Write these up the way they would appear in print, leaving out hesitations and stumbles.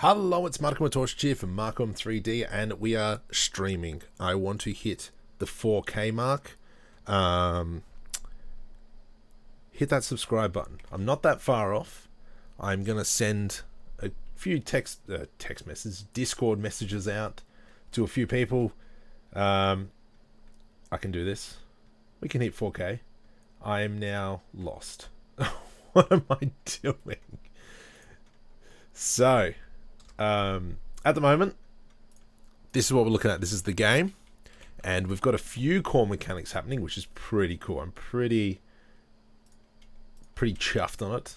Hello, it's Markham Torch here from Markham 3D, and we are streaming. I want to hit the 4K mark. Hit that subscribe button. I'm not that far off. I'm gonna send a few text messages, Discord messages out to a few people. I can do this. We can hit 4K. I am now lost. What am I doing? So, at the moment, this is what we're looking at. This is the game, and we've got a few core mechanics happening, which is pretty cool. I'm pretty chuffed on it.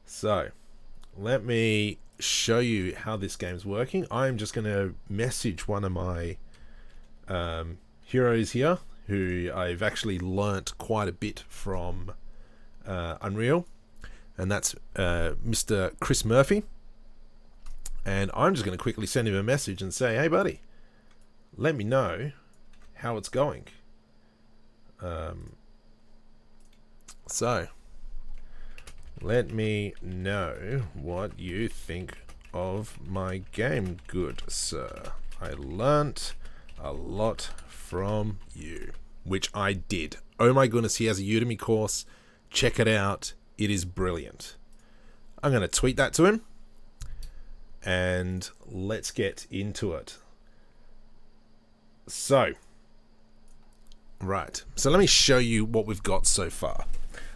So, let me show you how this game's working. I'm just going to message one of my heroes here, who I've actually learnt quite a bit from Unreal, and that's Mr. Chris Murphy. And I'm just going to quickly send him a message and say, hey buddy, let me know how it's going. So, let me know what you think of my game, good sir. I learnt a lot from you, which I did. Oh my goodness, he has a Udemy course. Check it out. It is brilliant. I'm going to tweet that to him. And let's get into it. So, right. So let me show you what we've got so far.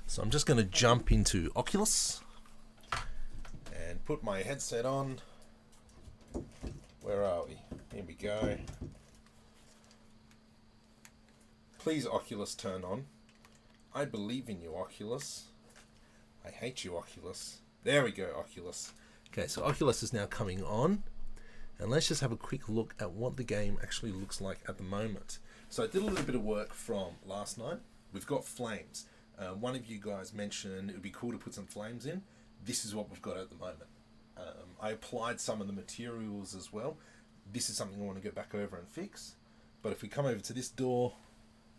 So I'm just going to jump into Oculus and put my headset on. Where are we? Here we go. Please, Oculus, turn on. I believe in you, Oculus. I hate you, Oculus. There we go, Oculus. Okay, so Oculus is now coming on, and let's just have a quick look at what the game actually looks like at the moment. So I did a little bit of work from last night. We've got flames. One of you guys mentioned it would be cool to put some flames in. This is what we've got at the moment. I applied some of the materials as well. This is something I want to go back over and fix. But if we come over to this door,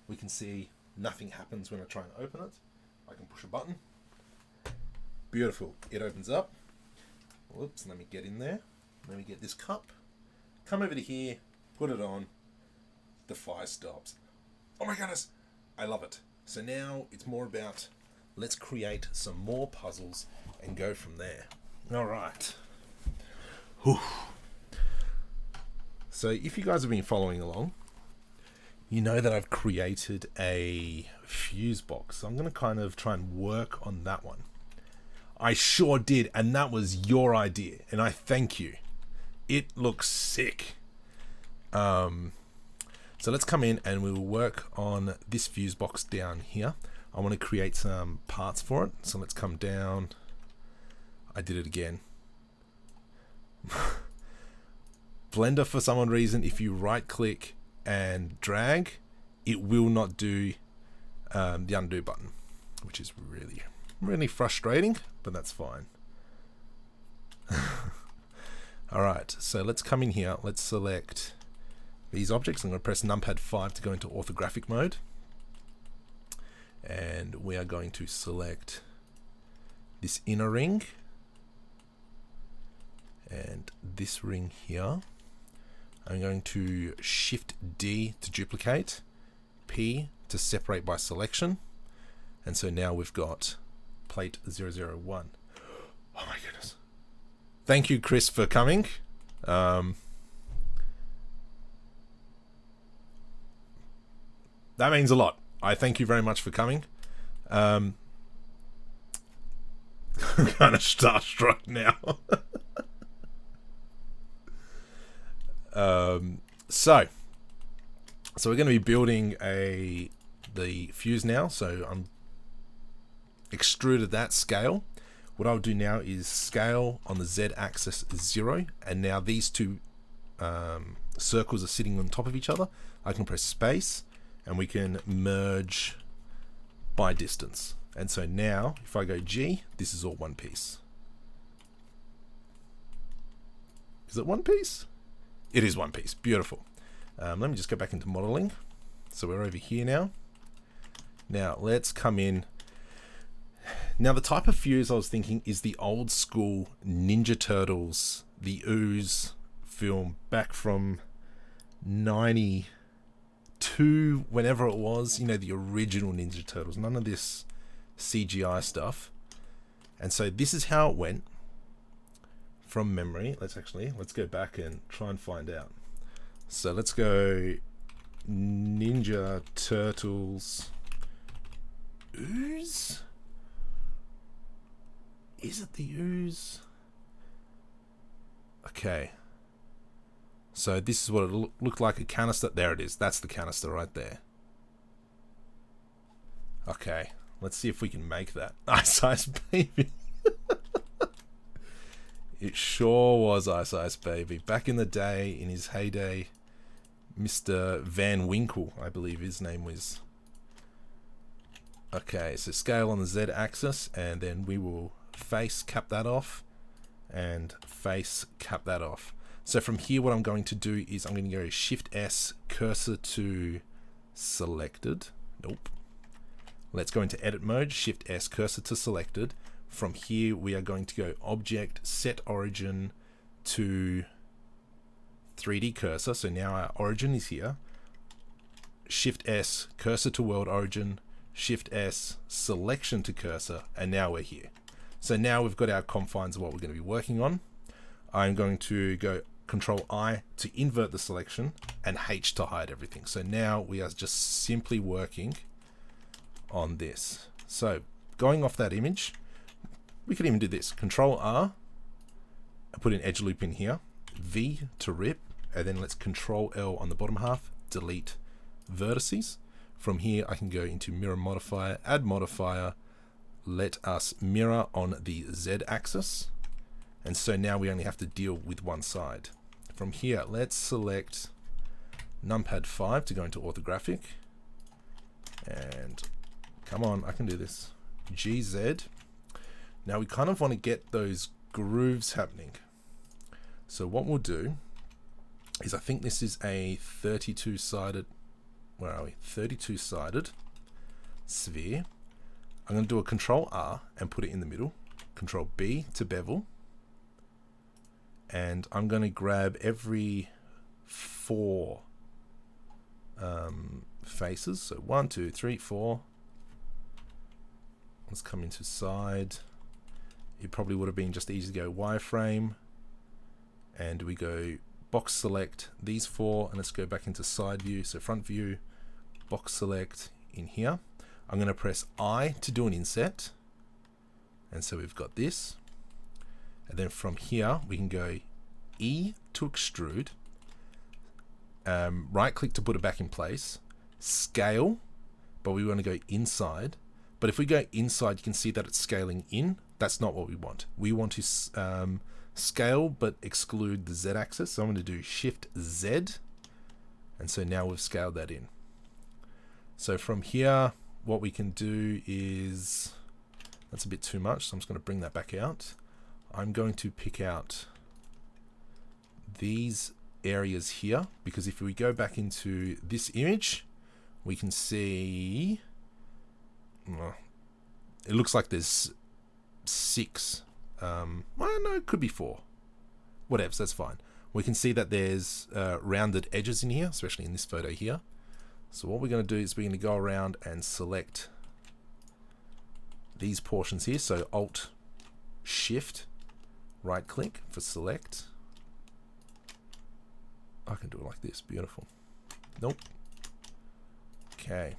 we can see nothing happens when I try and open it. I can push a button. Beautiful. It opens up. Whoops, let me get in there. Let me get this cup. Come over to here, put it on. The fire stops. Oh my goodness, I love it. So now it's more about, let's create some more puzzles and go from there. All right. Whew. So if you guys have been following along, you know that I've created a fuse box. So I'm going to kind of try and work on that one. I sure did, and that was your idea, and I thank you. It looks sick. So let's come in and we will work on this fuse box down here. I want to create some parts for it, so let's come down. I did it again. Blender, for some odd reason, if you right click and drag, it will not do the undo button, which is really frustrating, but that's fine. Alright, so let's come in here. Let's select these objects. I'm going to press numpad 5 to go into orthographic mode. And we are going to select this inner ring. And this ring here. I'm going to Shift D to duplicate. P to separate by selection. And so now we've got plate 001. Oh my goodness. Thank you, Chris, for coming. That means a lot. I thank you very much for coming. I'm kind of starstruck now. So we're going to be building the fuse now. So I'm extruded that scale. What I'll do now is scale on the Z axis 0, and now these two circles are sitting on top of each other. I can press space and we can merge by distance. And so now if I go G, this is all one piece. Is it one piece? It is one piece. Beautiful. Let me just go back into modeling. So we're over here now. Now let's come in. Now the type of fuse I was thinking is the old school Ninja Turtles the Ooze film back from 92, whenever it was, you know, the original Ninja Turtles. None of this CGI stuff. And so this is how it went from memory. Let's go back and try and find out. So let's go Ninja Turtles Ooze. Is it the Ooze? Okay. So this is what it looked like, a canister. There it is. That's the canister right there. Okay. Let's see if we can make that. Ice Ice Baby. It sure was Ice Ice Baby. Back in the day, in his heyday, Mr. Van Winkle, I believe his name was. Okay, so scale on the Z axis, and then we will face cap that off, and face cap that off. So from here, what I'm going to do is I'm going to go Shift S, cursor to selected. Nope. Let's go into edit mode, Shift S, cursor to selected. From here, we are going to go Object, Set Origin to 3D Cursor. So now our origin is here. Shift S, cursor to World Origin, Shift S, Selection to Cursor, and now we're here. So now we've got our confines of what we're going to be working on. I'm going to go Control I to invert the selection, and H to hide everything. So now we are just simply working on this. So going off that image, we could even do this. Control R, and put an edge loop in here. V to rip, and then let's Control L on the bottom half, delete vertices. From here, I can go into mirror modifier, add modifier, let us mirror on the Z axis. And so now we only have to deal with one side. From here, let's select numpad 5 to go into orthographic. And come on, I can do this. GZ. Now we kind of want to get those grooves happening. So what we'll do is, I think this is a 32-sided, where are we? 32-sided sphere. I'm going to do a Control R and put it in the middle. Control B to bevel. And I'm going to grab every 4 faces. So 1, 2, 3, 4. Let's come into side. It probably would have been just easy to go wireframe. And we go box select these 4, and let's go back into side view. So front view, box select in here. I'm going to press I to do an inset. And so we've got this. And then from here, we can go E to extrude. Right click to put it back in place. Scale, but we want to go inside. But if we go inside, you can see that it's scaling in. That's not what we want. We want to scale, but exclude the Z axis. So I'm going to do Shift Z. And so now we've scaled that in. So from here, what we can do is, that's a bit too much, so I'm just going to bring that back out. I'm going to pick out these areas here, because if we go back into this image, we can see, well, it looks like there's 6. Well, no, it could be 4. Whatever, so that's fine. We can see that there's rounded edges in here, especially in this photo here. So what we're going to do is we're going to go around and select these portions here. So Alt, Shift, right click for select. I can do it like this. Beautiful. Nope. Okay.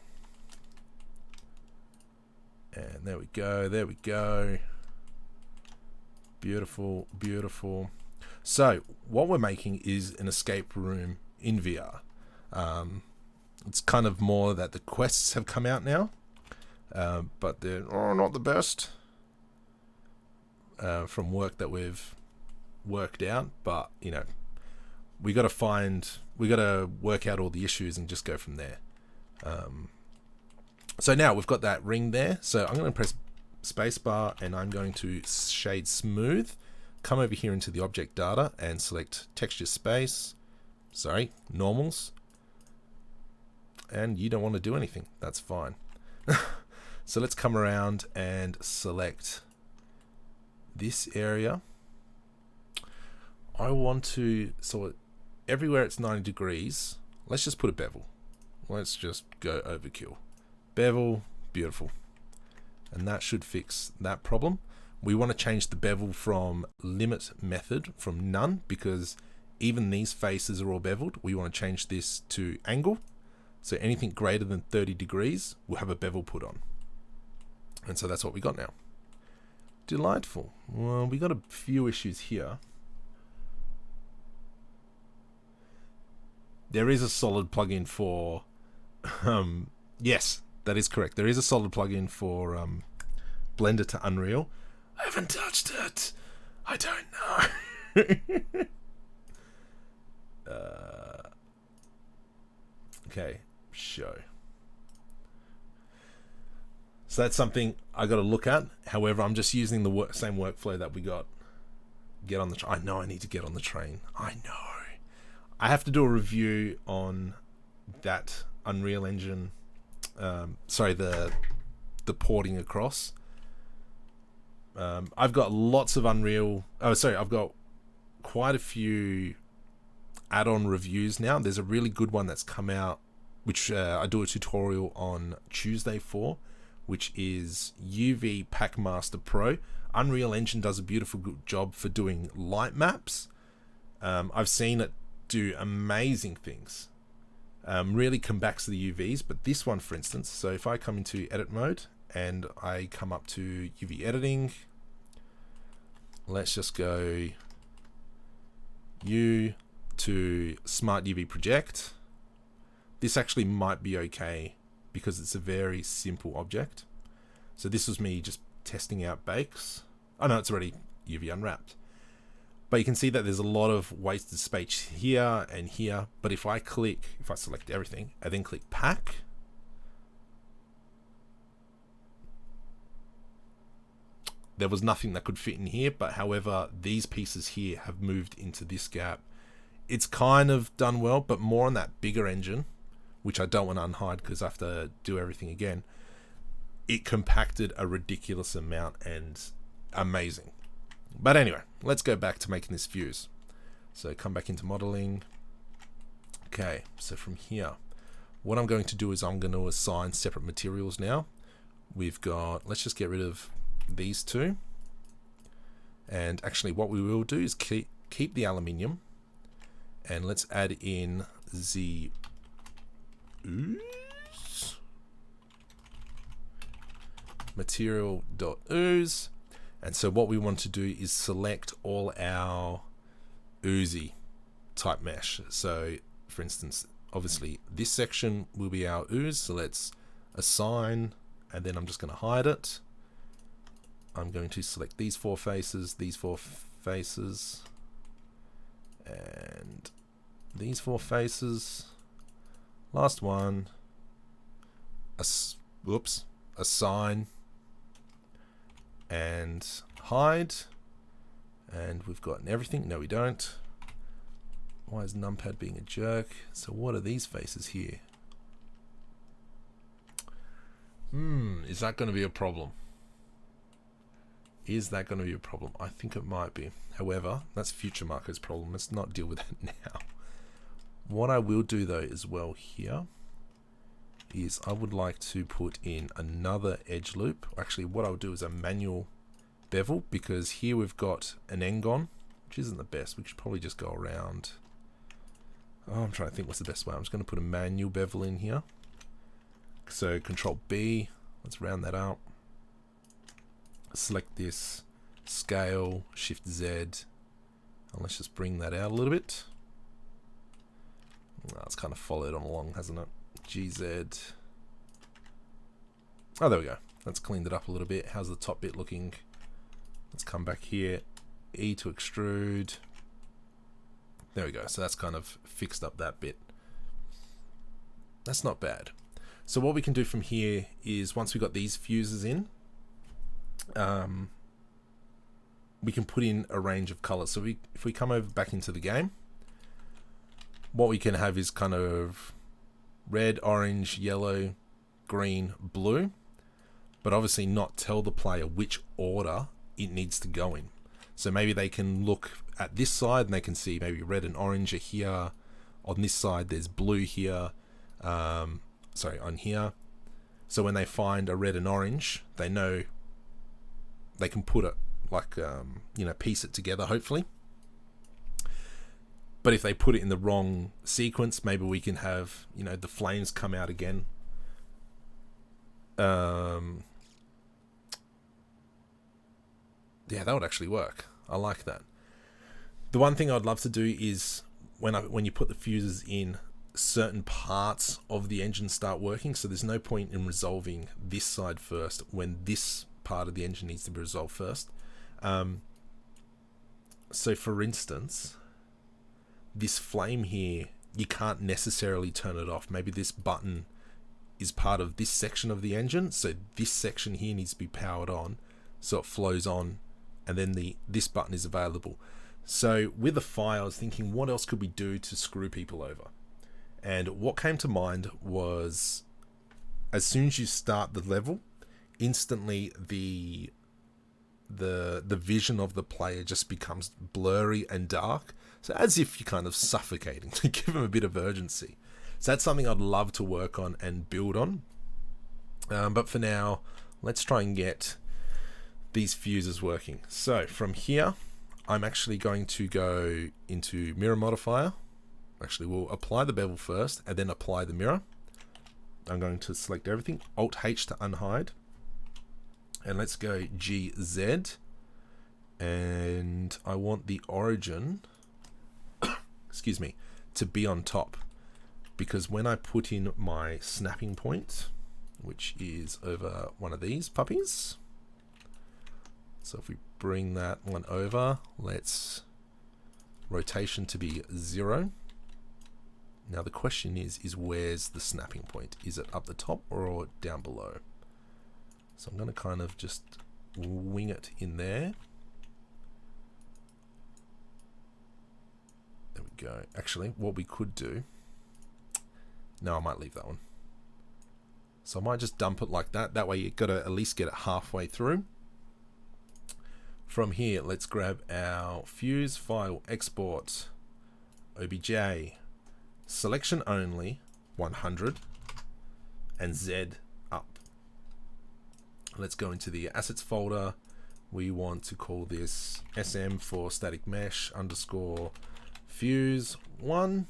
And there we go. There we go. Beautiful. Beautiful. So what we're making is an escape room in VR. It's kind of more that the quests have come out now, but they're not the best from work that we've worked out. But you know, we got to work out all the issues and just go from there. So now we've got that ring there. So I'm going to press spacebar and I'm going to shade smooth. Come over here into the object data and select texture space. Sorry, normals. And you don't want to do anything. That's fine. So let's come around and select this area. I want to, so everywhere it's 90 degrees, let's just put a bevel. Let's just go overkill. Bevel, beautiful. And that should fix that problem. We want to change the bevel from limit method from none, because even these faces are all beveled. We want to change this to angle. So anything greater than 30 degrees will have a bevel put on. And so that's what we got now. Delightful. Well, we got a few issues here. There is a solid plugin for, yes, that is correct. There is a solid plugin for Blender to Unreal. I haven't touched it. I don't know. Okay, show. So that's something I got to look at. However, I'm just using the same workflow that we got. Get on the train. I know I need to get on the train. I know. I have to do a review on that Unreal Engine. Sorry, the porting across. I've got lots of Unreal. Oh, sorry, I've got quite a few add-on reviews now. There's a really good one that's come out, which I do a tutorial on Tuesday for, which is UVPackmaster Pro. Unreal Engine does a beautiful good job for doing light maps. I've seen it do amazing things. Really come back to the UVs, but this one, for instance, so if I come into edit mode and I come up to UV editing, let's just go U to Smart UV Project. This actually might be okay because it's a very simple object. So this was me just testing out bakes. Oh no, it's already UV unwrapped. But you can see that there's a lot of wasted space here and here. But if I select everything and then click pack, there was nothing that could fit in here. But however, these pieces here have moved into this gap. It's kind of done well, but more on that bigger engine, which I don't want to unhide because I have to do everything again. It compacted a ridiculous amount and amazing. But anyway, let's go back to making this fuse. So come back into modeling. Okay, so from here, what I'm going to do is I'm going to assign separate materials now. We've got, let's just get rid of these two. And actually what we will do is keep the aluminium. And let's add in the ooze. Material.ooze. And so what we want to do is select all our oozy type mesh. So for instance, obviously this section will be our ooze. So let's assign, and then I'm just going to hide it. I'm going to select these four faces, and these four faces. Last one, assign and hide, and we've gotten everything. No, we don't. Why is numpad being a jerk? So what are these faces here? Is that going to be a problem? Is that going to be a problem? I think it might be. However, that's Future Marco's problem. Let's not deal with it now. What I will do though as well here is I would like to put in another edge loop. Actually, what I'll do is a manual bevel, because here we've got an N-gon, which isn't the best. We should probably just go around. Oh, I'm trying to think what's the best way. I'm just going to put a manual bevel in here. So Control B, let's round that out. Select this, scale, Shift Z, and let's just bring that out a little bit. Oh, it's kind of followed on along, hasn't it? GZ. Oh, there we go. That's cleaned it up a little bit. How's the top bit looking? Let's come back here. E to extrude. There we go. So that's kind of fixed up that bit. That's not bad. So what we can do from here is, once we've got these fuses in, we can put in a range of colors. So if we come over back into the game, what we can have is kind of red, orange, yellow, green, blue, but obviously not tell the player which order it needs to go in. So maybe they can look at this side and they can see maybe red and orange are here. On this side, there's blue here. Sorry, on here. So when they find a red and orange, they know they can put it like, piece it together, hopefully. But if they put it in the wrong sequence, maybe we can have, the flames come out again. Yeah, that would actually work. I like that. The one thing I'd love to do is when you put the fuses in, certain parts of the engine start working. So there's no point in resolving this side first when this part of the engine needs to be resolved first. So for instance, this flame here, you can't necessarily turn it off. Maybe this button is part of this section of the engine, so this section here needs to be powered on so it flows on, and then this button is available. So with the fire, I was thinking, what else could we do to screw people over? And what came to mind was, as soon as you start the level, instantly the vision of the player just becomes blurry and dark. So as if you're kind of suffocating, to give them a bit of urgency. So that's something I'd love to work on and build on. But for now, let's try and get these fuses working. So from here, I'm actually going to go into mirror modifier. Actually, we'll apply the bevel first and then apply the mirror. I'm going to select everything, Alt-H to unhide. And let's go GZ. And I want the origin, excuse me, to be on top. Because when I put in my snapping point, which is over one of these puppies. So if we bring that one over, let's rotation to be 0. Now the question is where's the snapping point? Is it up the top or down below? So I'm going to kind of just wing it in there. There we go. Actually, what we could do, no, I might leave that one. So I might just dump it like that. That way you've got to at least get it halfway through. From here, let's grab our fuse file, export, OBJ, selection only, 100, and Z up. Let's go into the assets folder. We want to call this SM for static mesh underscore fuse 1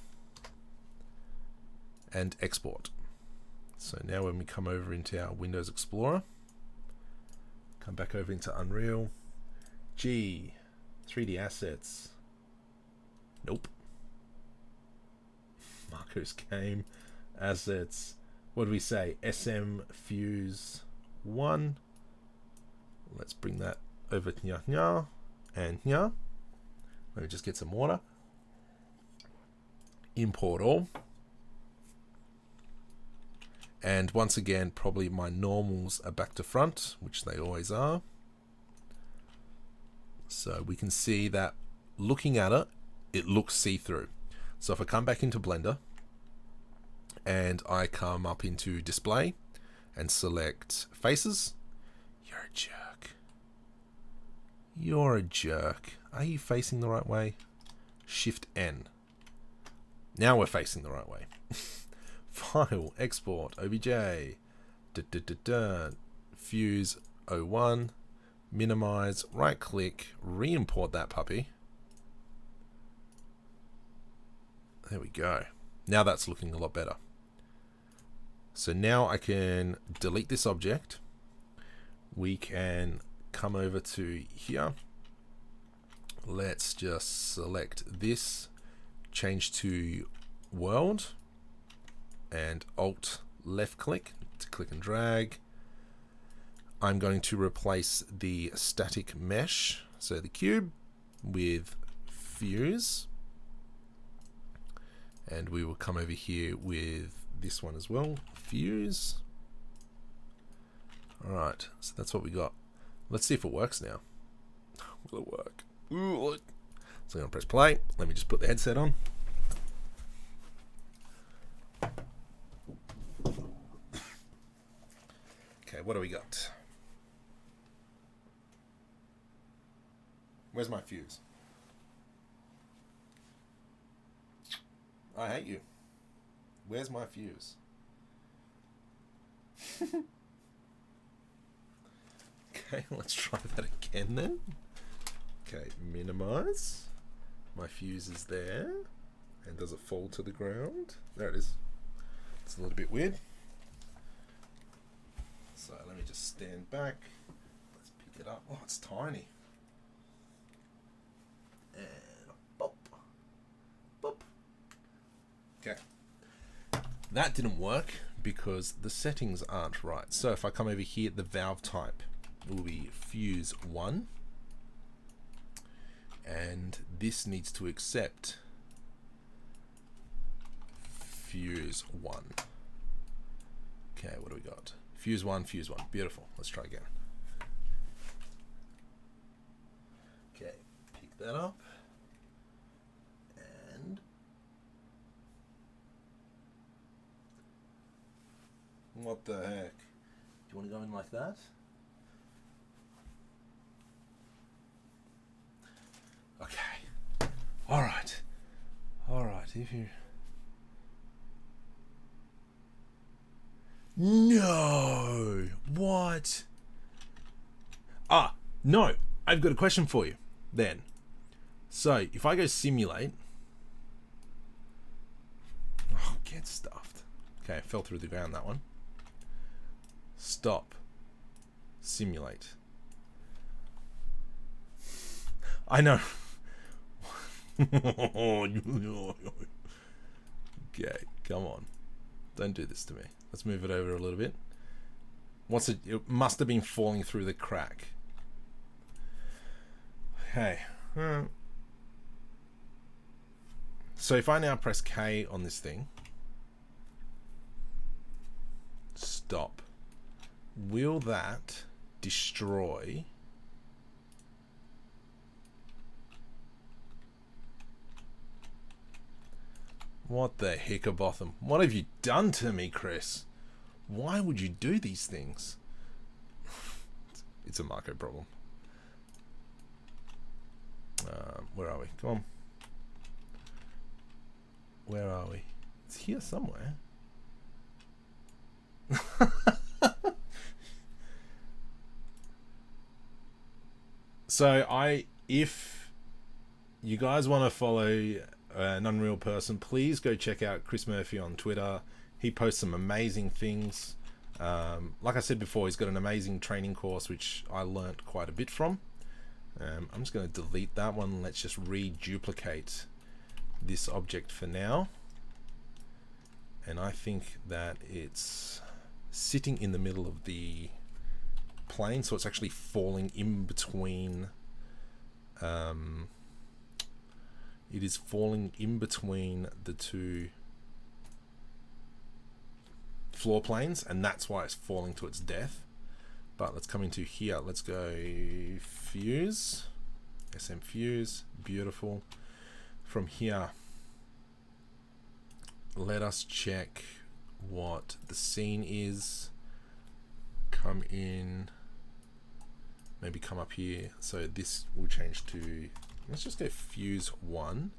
and export. So now when we come over into our Windows Explorer, come back over into Unreal, 3D assets, nope, Marcos game, assets, what do we say, SM fuse 1, let's bring that over to here and here. Let me just get some water, import all. And once again, probably my normals are back to front, which they always are. So we can see that looking at it, it looks see-through. So if I come back into Blender and I come up into display and select faces, you're a jerk. You're a jerk. Are you facing the right way? Shift N. Now we're facing the right way. File, export, OBJ, fuse 01, minimize, right click, re-import that puppy. There we go. Now that's looking a lot better. So now I can delete this object. We can come over to here. Let's just select this, change to world, and Alt left click to click and drag. I'm going to replace the static mesh, so the cube, with fuse. And we will come over here with this one as well, fuse. Alright, so that's what we got. Let's see if it works now. Will it work? Ooh, look. So I'm going to press play. Let me just put the headset on. Okay, what do we got? Where's my fuse? I hate you. Where's my fuse? Okay, let's try that again then. Okay, minimize. My fuse is there. And does it fall to the ground? There it is. It's a little bit weird. So let me just stand back. Let's pick it up. Oh, it's tiny. And bop. Bop. Okay. That didn't work because the settings aren't right. So if I come over here, the valve type will be fuse 1. And this needs to accept fuse 1. Okay, what do we got? Fuse 1, fuse 1. Beautiful. Let's try again. Okay, pick that up. And what the heck? Do you want to go in like that? Okay. All right. All right. If you... No. What? Ah, no. I've got a question for you then. So if I go simulate... Oh, get stuffed. Okay, fell through the ground, that one. Stop. Simulate. I know. Okay, come on. Don't do this to me. Let's move it over a little bit. What's it? It must have been falling through the crack. Okay. So if I now press K on this thing, stop. Will that destroy what the hickabotham? What have you done to me, Chris? Why would you do these things? It's a Marco problem. Where are we? Come on. Where are we? It's here somewhere. So if you guys want to follow an Unreal person, please go check out Chris Murphy on Twitter. He posts some amazing things. Like I said before, he's got an amazing training course which I learnt quite a bit from. I'm just going to delete that one. Let's just reduplicate this object for now. And I think that it's sitting in the middle of the plane, so it's actually falling in between. It is falling in between the two floor planes, and that's why it's falling to its death. But let's come into here. Let's go fuse, SM fuse, beautiful. From here, let us check what the scene is. Come in, maybe come up here. So this will change to, let's just go fuse 1.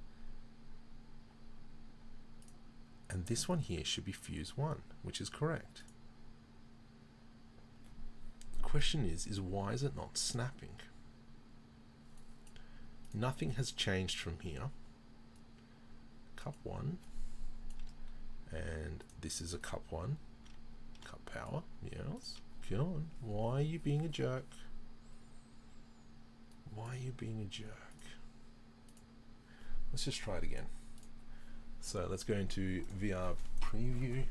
And this one here should be fuse 1, which is correct. The question is why is it not snapping? Nothing has changed from here. Cup 1. And this is a cup 1. Cup power, yes. Come on. Why are you being a jerk? Why are you being a jerk? Let's just try it again. So let's go into VR preview.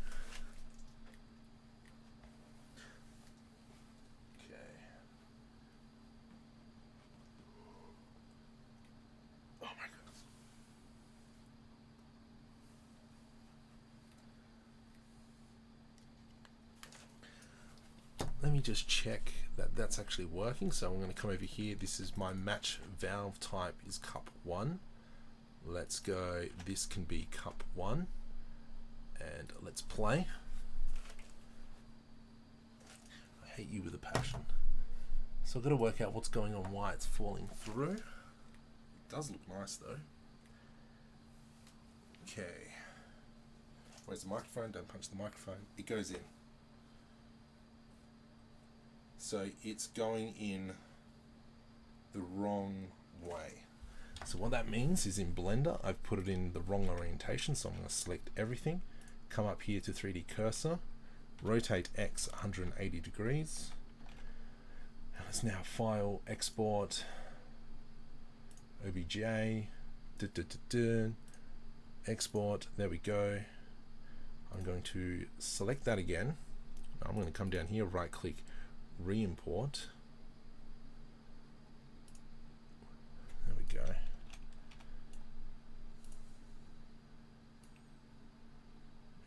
Okay. Oh my goodness. Let me just check that that's actually working. So I'm going to come over here. This is my match valve type is cup 1. Let's go, this can be cup 1, and let's play. I hate you with a passion. So I've got to work out what's going on, why it's falling through. does look nice though. Okay. Where's the microphone? Don't punch the microphone. It goes in. So it's going in the wrong way. So what that means is in Blender, I've put it in the wrong orientation. So I'm going to select everything, come up here to 3D cursor, rotate X 180 degrees. And let's now file, export, OBJ, export, there we go. I'm going to select that again. I'm going to come down here, right click, re-import. There we go.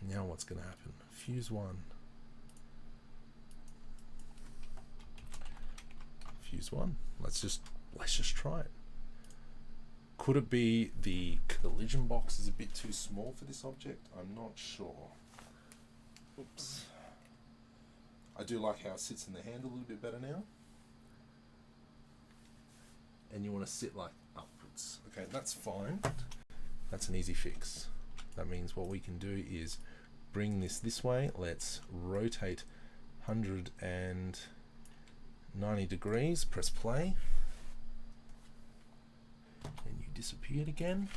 Now what's going to happen? Fuse 1. Fuse 1. Let's just try it. Could it be the collision box is a bit too small for this object? I'm not sure. Oops. I do like how it sits in the hand a little bit better now. And you want to sit like upwards. Okay, that's fine. That's an easy fix. That means what we can do is bring this way. Let's rotate 190 degrees. Press play. And you disappeared again.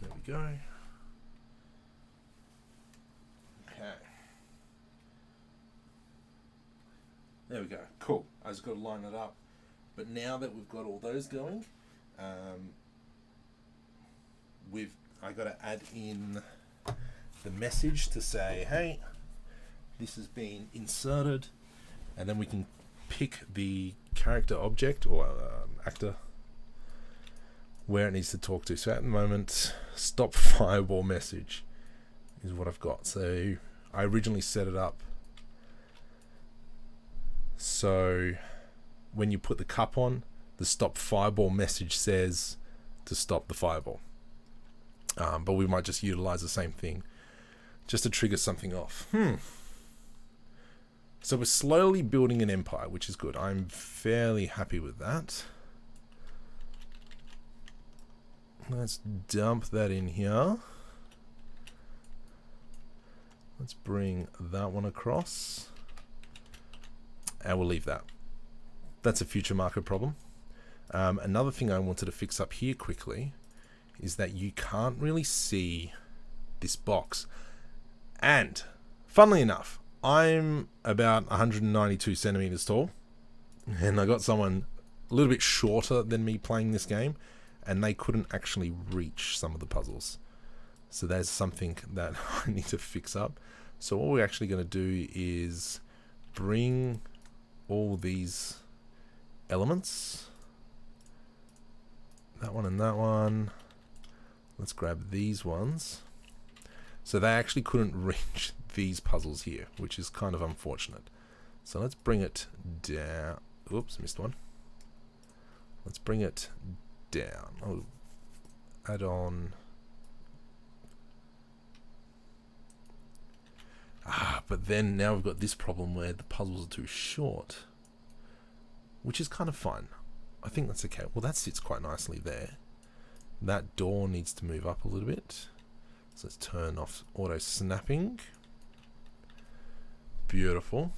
There we go. Okay. There we go. Cool. I just got to line it up. But now that we've got all those going, I got to add in the message to say, hey, this has been inserted, and then we can pick the character object or actor where it needs to talk to. So at the moment, stop fireball message is what I've got. So I originally set it up so when you put the cup on, the stop fireball message says to stop the fireball. But we might just utilize the same thing just to trigger something off. So we're slowly building an empire, which is good. I'm fairly happy with that. Let's dump that in here. Let's bring that one across. And we'll leave that. That's a future market problem. Another thing I wanted to fix up here quickly is that you can't really see this box. And funnily enough, I'm about 192 centimeters tall, and I got someone a little bit shorter than me playing this game, and they couldn't actually reach some of the puzzles. So there's something that I need to fix up. So what we're actually going to do is bring all these elements, that one and that one. Let's grab these ones. So they actually couldn't reach these puzzles here, which is kind of unfortunate. So let's bring it down. Oops, missed one. Let's bring it down. Oh, add on. But then now we've got this problem where the puzzles are too short, which is kind of fine. I think that's okay. Well, that sits quite nicely there. That door needs to move up a little bit. So let's turn off auto snapping. Beautiful.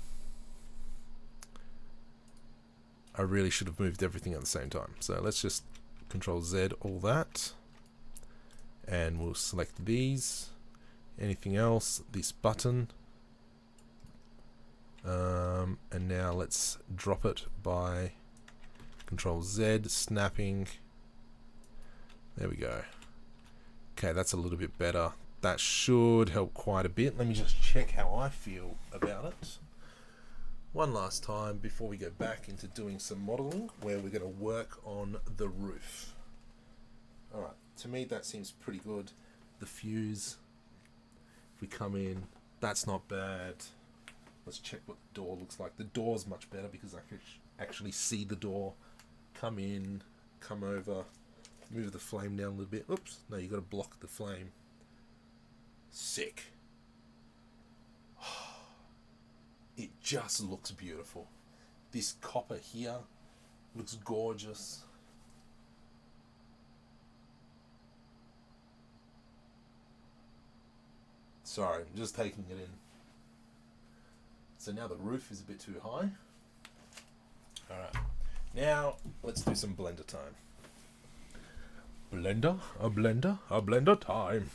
I really should have moved everything at the same time. So let's just Control Z all that. And we'll select these. Anything else? This button. And now let's drop it by Control Z, snapping. There we go. Okay, that's a little bit better. That should help quite a bit. Let me just check how I feel about it one last time before we go back into doing some modeling, where we're going to work on the roof. Alright, to me that seems pretty good. The fuse, if we come in, that's not bad. Let's check what the door looks like. The door's much better because I can actually see the door. Come in, come over, move the flame down a little bit. Oops, no, you got to block the flame. Sick. It just looks beautiful. This copper here Looks gorgeous. Sorry, I'm just taking it in. So now the roof is a bit too high. Alright, now let's do some blender time. Blender time.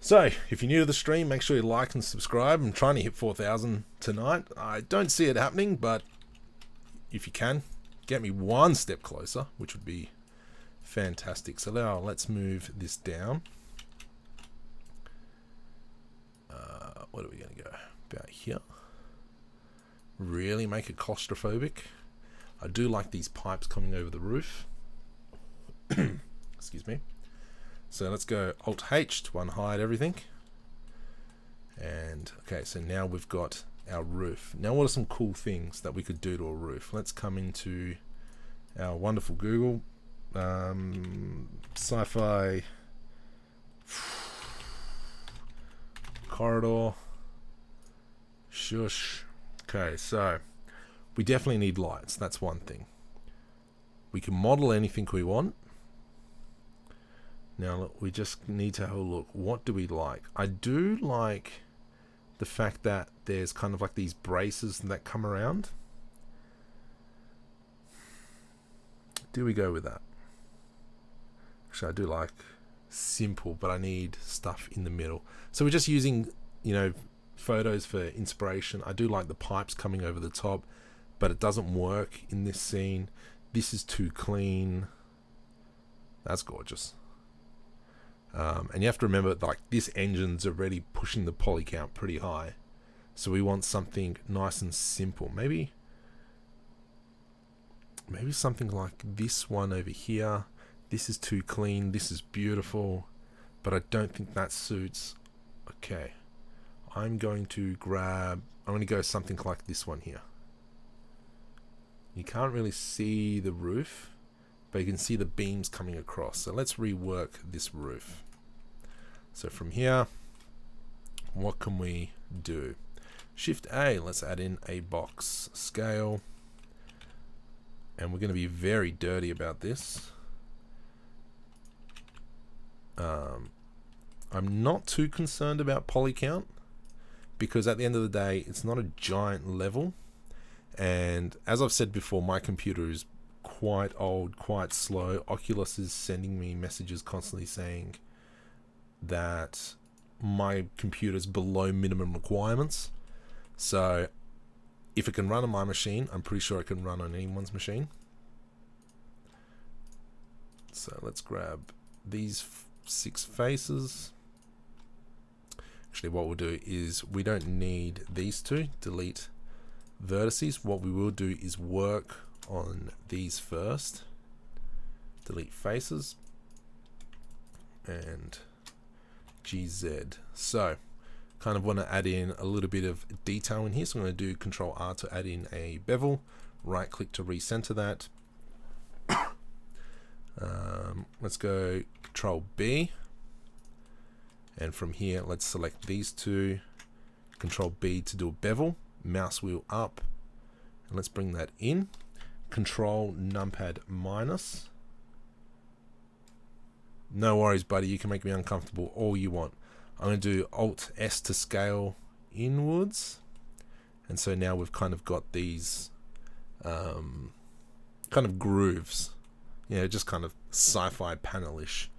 So, if you're new to the stream, make sure you like and subscribe. I'm trying to hit 4,000 tonight. I don't see it happening, but if you can, get me one step closer, which would be fantastic. So now let's move this down. What are we going to go? About here. Really make it claustrophobic. I do like these pipes coming over the roof. Excuse me. So let's go Alt-H to unhide everything. And okay, so now we've got our roof. Now what are some cool things that we could do to a roof? Let's come into our wonderful Google. Sci-fi corridor. Shush. Okay, so we definitely need lights. That's one thing. We can model anything we want. Now look, we just need to have a look. What do we like? I do like the fact that there's kind of like these braces that come around. Do we go with that? Actually, I do like simple, but I need stuff in the middle. So we're just using, you know, photos for inspiration. I do like the pipes coming over the top, but it doesn't work in this scene. This is too clean. That's gorgeous. And you have to remember, like, this engine's already pushing the poly count pretty high. So we want something nice and simple. Maybe something like this one over here. This is too clean. This is beautiful. But I don't think that suits. Okay. I'm going to go something like this one here. You can't really see the roof, but you can see the beams coming across. So let's rework this roof. So from here, what can we do? Shift A, let's add in a box scale. And we're going to be very dirty about this. I'm not too concerned about poly count, because at the end of the day, it's not a giant level. And as I've said before, my computer is quite old, quite slow. Oculus is sending me messages constantly saying that my computer's below minimum requirements. So if it can run on my machine, I'm pretty sure it can run on anyone's machine. So let's grab these 6 faces. Actually, what we'll do is we don't need these two. Delete vertices. What we will do is work on these first. Delete faces and GZ. So kind of want to add in a little bit of detail in here. So I'm going to do Control R to add in a bevel. Right click to recenter that. Let's go Control B. And from here, let's select these two. Control B to do a bevel. Mouse wheel up. And let's bring that in. Control numpad minus. No worries, buddy. You can make me uncomfortable all you want. I'm going to do Alt S to scale inwards. And so now we've kind of got these kind of grooves. You know, just kind of sci-fi panel-ish.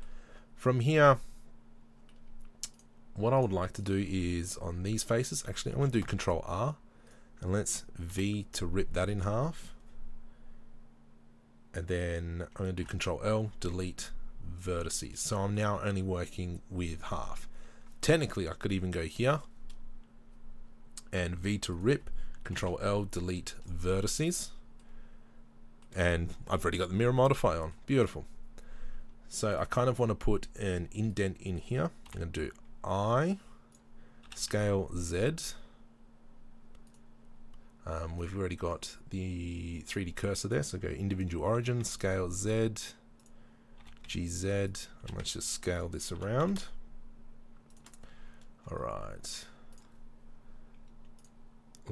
From here, what I would like to do is on these faces, actually, I'm going to do Control R. And let's V to rip that in half. And then I'm going to do Control L, delete vertices. So I'm now only working with half. Technically, I could even go here and V to rip, Control L, delete vertices. And I've already got the mirror modifier on. Beautiful. So I kind of want to put an indent in here. I'm going to do I, scale Z. We've already got the 3D cursor there, so go individual origin, scale Z, GZ, and let's just scale this around. Alright.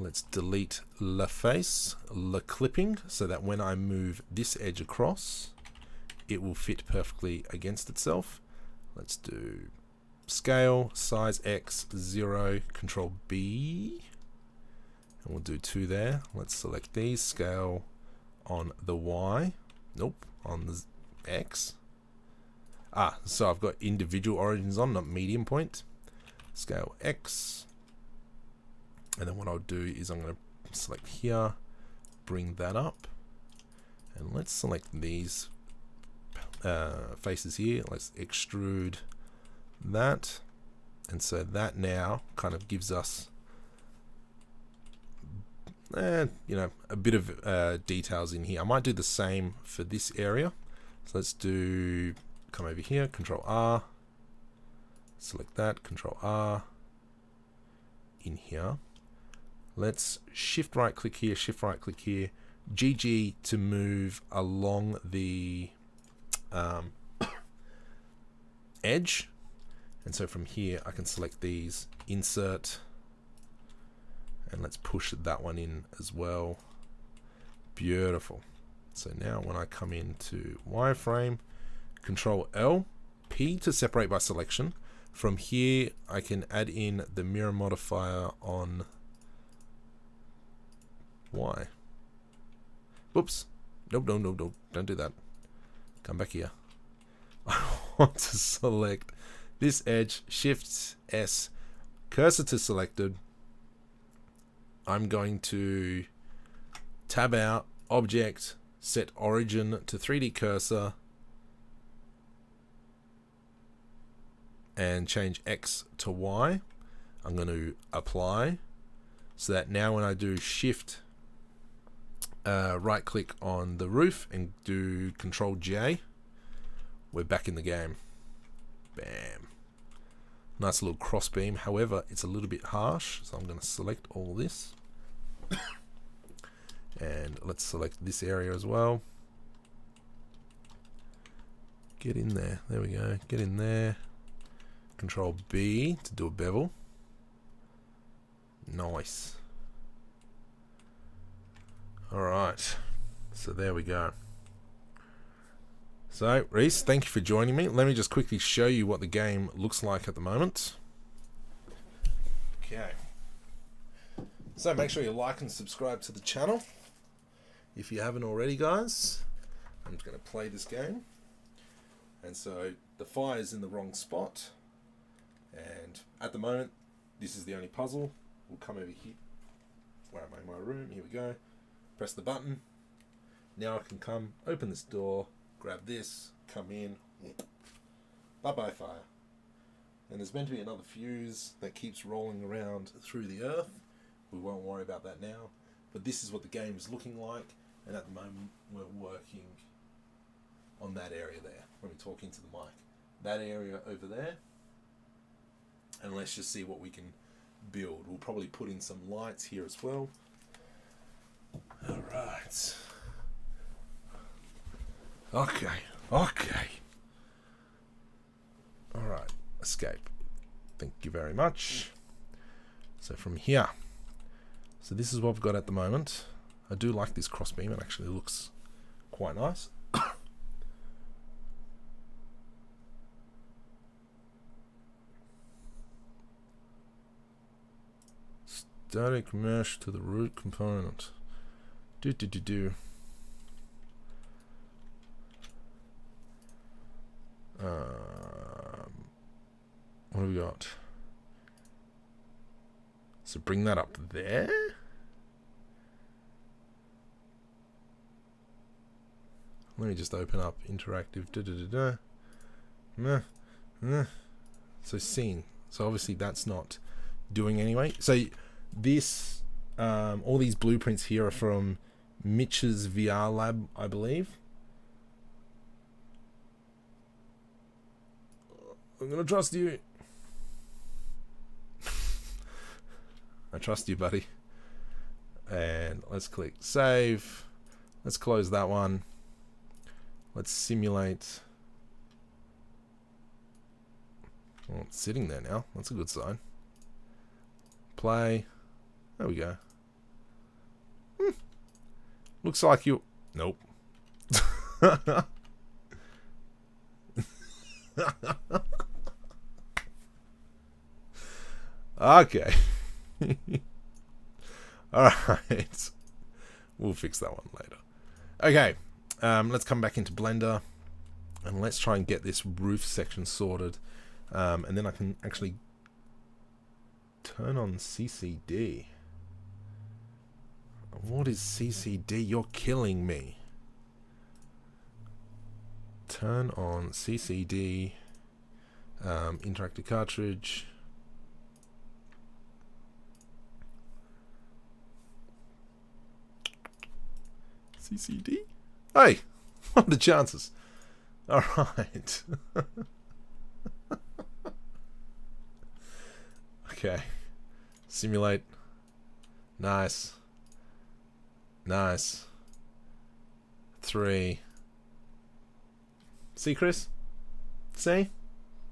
let's delete le face, le clipping, so that when I move this edge across, it will fit perfectly against itself. Let's do scale, size X, 0, Control B, and we'll do 2 there. Let's select these, scale on the Y, nope, on the X. So I've got individual origins on, not medium point. Scale X, and then what I'll do is I'm going to select here, bring that up, and let's select these faces here. Let's extrude that, and so that now kind of gives us you know, a bit of details in here. I might do the same for this area. So let's do, come over here, Control R, select that, Control R, in here. Let's shift right click here, shift right click here, GG to move along the edge. And so from here I can select these, insert, and let's push that one in as well. Beautiful. So now when I come into wireframe, Control L, P to separate by selection. From here I can add in the mirror modifier on Y. Whoops. Nope, no, no, no, don't do that. Come back here. I want to select this edge, Shift S, cursor to selected. I'm going to tab out, object, set origin to 3D cursor, and change X to Y. I'm going to apply, so that now when I do shift right click on the roof and do Control J, we're back in the game. Bam. Nice little cross beam. However, it's a little bit harsh, so I'm going to select all this. And let's select this area as well. Get in there. There we go. Get in there. Control B to do a bevel. Nice. Alright. So there we go. So, Reese, thank you for joining me. Let me just quickly show you what the game looks like at the moment. Okay. So make sure you like and subscribe to the channel if you haven't already, guys. I'm just going to play this game. And so the fire's in the wrong spot. And at the moment, this is the only puzzle. We'll come over here. Where am I in my room? Here we go. Press the button. Now I can come, open this door, grab this, come in. Bye-bye fire. And there's meant to be another fuse that keeps rolling around through the earth. We won't worry about that now. But this is what the game is looking like. And at the moment, we're working on that area there. When we talk into the mic. That area over there. And let's just see what we can build. We'll probably put in some lights here as well. Alright. Okay. Alright. Escape. Thank you very much. So from here. So this is what I've got at the moment. I do like this crossbeam. It actually looks quite nice. Static mesh to the root component. What do we got? So bring that up there. Let me just open up interactive. So scene. So obviously that's not doing anyway. So this, all these blueprints here are from Mitch's VR lab, I believe. I'm gonna trust you. I trust you, buddy. And let's click save. Let's close that one. Let's simulate. Well, it's sitting there now. That's a good sign. Play. There we go. Looks like you... Nope. Okay. Alright. We'll fix that one later. Okay. Let's come back into Blender. And let's try and get this roof section sorted. And then I can actually turn on CCD. What is CCD? You're killing me. Turn on CCD. Interactive cartridge. CCD? Hey! What are the chances? Alright. Okay. Simulate. Nice. Nice. 3. See, Chris? See?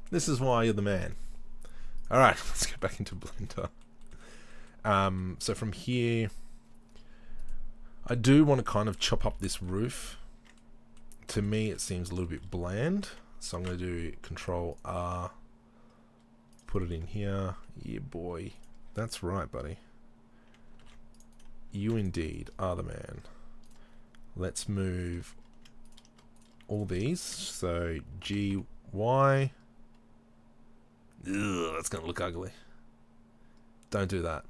This is why you're the man. Alright, let's get back into Blender. So from here, I do want to kind of chop up this roof. To me, it seems a little bit bland. So I'm going to do Control R. Put it in here. Yeah, boy. That's right, buddy. You indeed are the man. Let's move all these. So G, Y. Ugh, that's going to look ugly. Don't do that.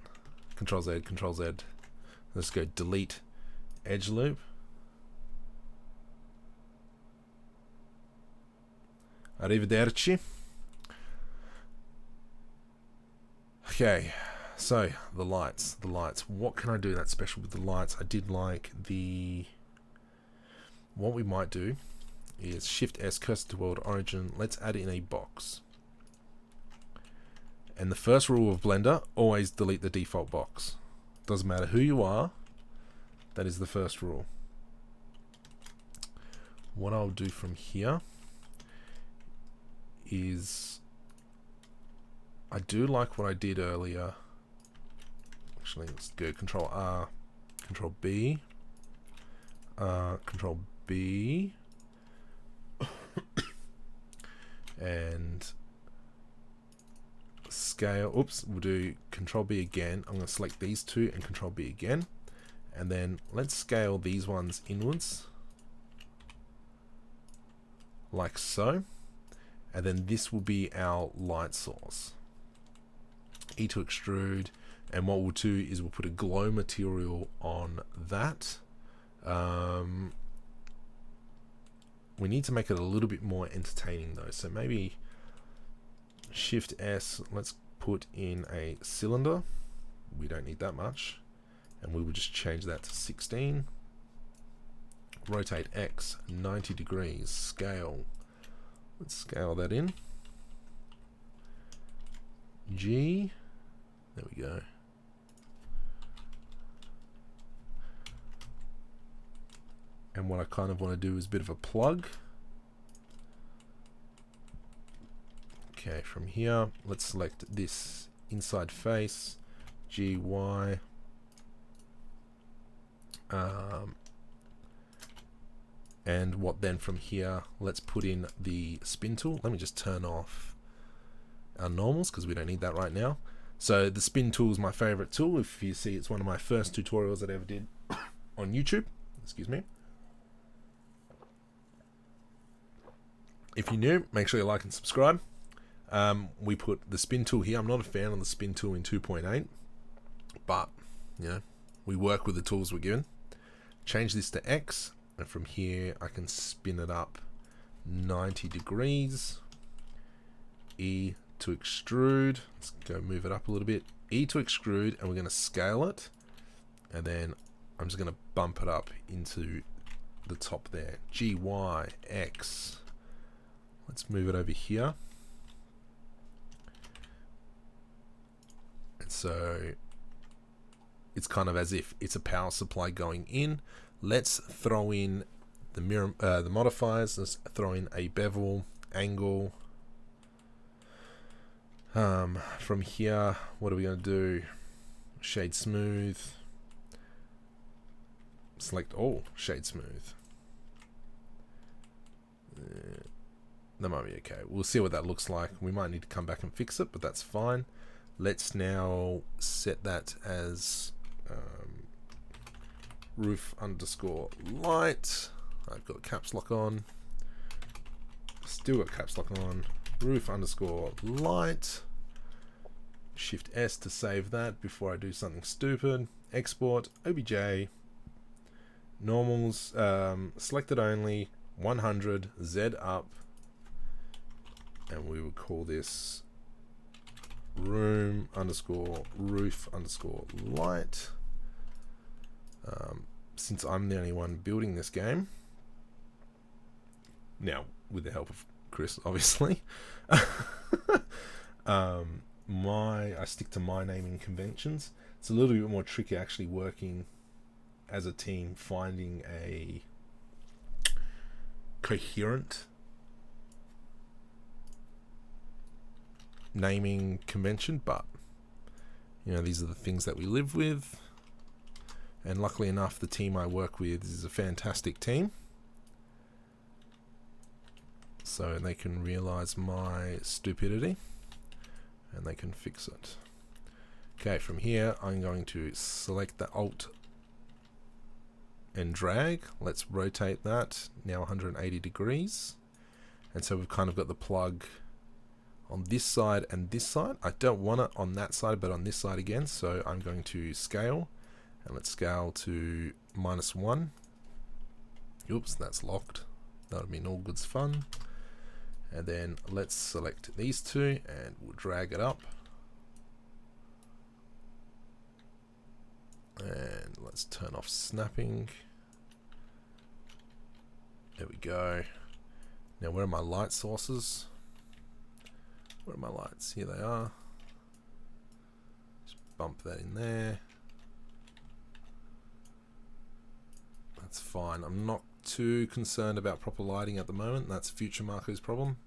Control Z, Control Z. Let's go delete edge loop. Arrivederci. Okay, so the lights. What can I do that's special with the lights? I did like the... What we might do is Shift S, cursor to world origin. Let's add in a box. And the first rule of Blender, always delete the default box. Doesn't matter who you are, that is the first rule. What I'll do from here is, I do like what I did earlier. Actually, let's go Control R, Control B, Control B, and scale. Oops, we'll do Control B again. I'm going to select these two and Control B again, and then let's scale these ones inwards, like so. And then this will be our light source. E to extrude, and what we'll do is we'll put a glow material on that. We need to make it a little bit more entertaining though, so maybe Shift S, let's put in a cylinder. We don't need that much, and we will just change that to 16. Rotate X 90 degrees, scale. Let's scale that in. G, there we go. And what I kind of want to do is a bit of a plug. Okay, from here, let's select this inside face, G, Y. And what then from here, let's put in the spin tool. Let me just turn off our normals because we don't need that right now. So the spin tool is my favorite tool. If you see, it's one of my first tutorials that I ever did on YouTube. Excuse me. If you're new, make sure you like and subscribe. We put the spin tool here. I'm not a fan of the spin tool in 2.8, but you know, we work with the tools we're given. Change this to X. And from here, I can spin it up 90 degrees. E to extrude. Let's go move it up a little bit. E to extrude, and we're going to scale it. And then I'm just going to bump it up into the top there. G, Y, X. Let's move it over here. And so it's kind of as if it's a power supply going in. Let's throw in the mirror, the modifiers. Let's throw in a bevel, angle. From here, what are we going to do? Shade smooth. select all, shade smooth. That might be okay. We'll see what that looks like. We might need to come back and fix it, but that's fine. Let's now set that as roof underscore light. I've got caps lock on. Still got caps lock on. Roof underscore light. Shift S to save that before I do something stupid. Export OBJ. Normals selected only 100 Z up. And we would call this room underscore roof underscore light. Since I'm the only one building this game, now with the help of Chris, obviously, I stick to my naming conventions. It's a little bit more tricky actually working as a team, finding a coherent naming convention, but you know, these are the things that we live with, and luckily enough the team I work with is a fantastic team, so they can realize my stupidity and they can fix it. Okay, from here I'm going to select the Alt and drag. Let's rotate that now 180 degrees, and so we've kind of got the plug on this side and this side. I don't want it on that side, but on this side again. So I'm going to scale, and let's scale to -1. Oops, that's locked. That would mean all good's fun. And then let's select these two and we'll drag it up. And let's turn off snapping. There we go. Now where are my light sources? Where are my lights? Here they are. Just bump that in there. That's fine. I'm not too concerned about proper lighting at the moment. That's Future Marco's problem.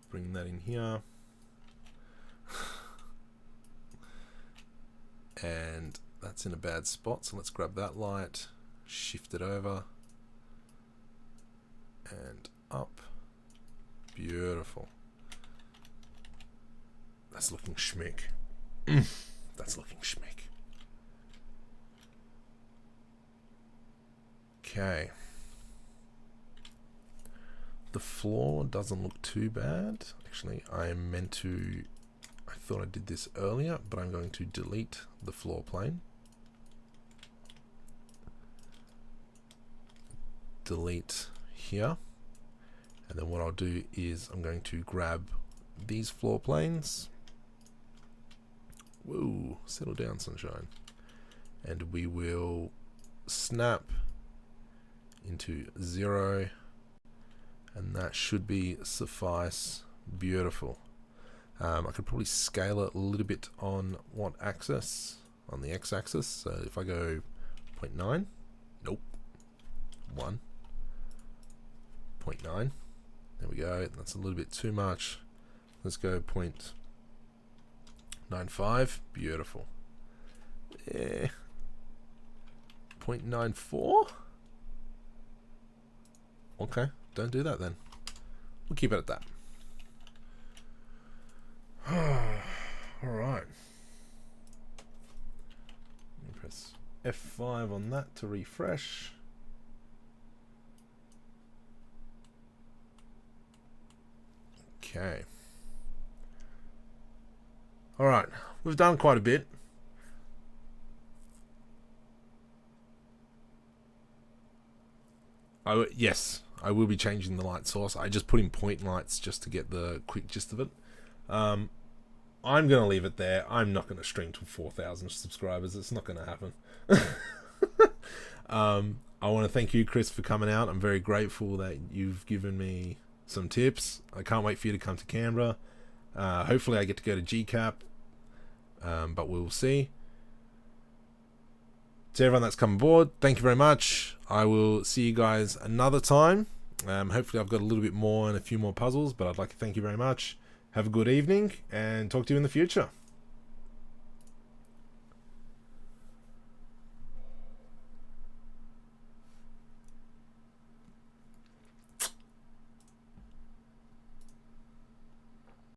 Bring that in here. And that's in a bad spot, so let's grab that light, shift it over, and up. Beautiful. That's looking schmick. That's looking schmick. Okay. The floor doesn't look too bad. Actually, I thought I did this earlier, but I'm going to delete the floor plane. Delete here. And then what I'll do is I'm going to grab these floor planes. Whoa, settle down, sunshine. And we will snap into 0. And that should be suffice. Beautiful. I could probably scale it a little bit on what axis? On the x-axis. So if I go 0.9, nope, 1, 0.9. There we go. That's a little bit too much. Let's go 0.95. Beautiful. Yeah. 0.94. Okay, don't do that then. We'll keep it at that. Alright. Press F5 on that to refresh. Okay. Alright, we've done quite a bit. Yes, I will be changing the light source. I just put in point lights just to get the quick gist of it. I'm going to leave it there. I'm not going to stream to 4,000 subscribers. It's not going to happen. I want to thank you, Chris, for coming out. I'm very grateful that you've given me some tips. I can't wait for you to come to Canberra. Hopefully I get to go to GCAP, but we'll see. To everyone that's come aboard, thank you very much. I will see you guys another time. Hopefully I've got a little bit more and a few more puzzles, but I'd like to thank you very much. Have a good evening and talk to you in the future.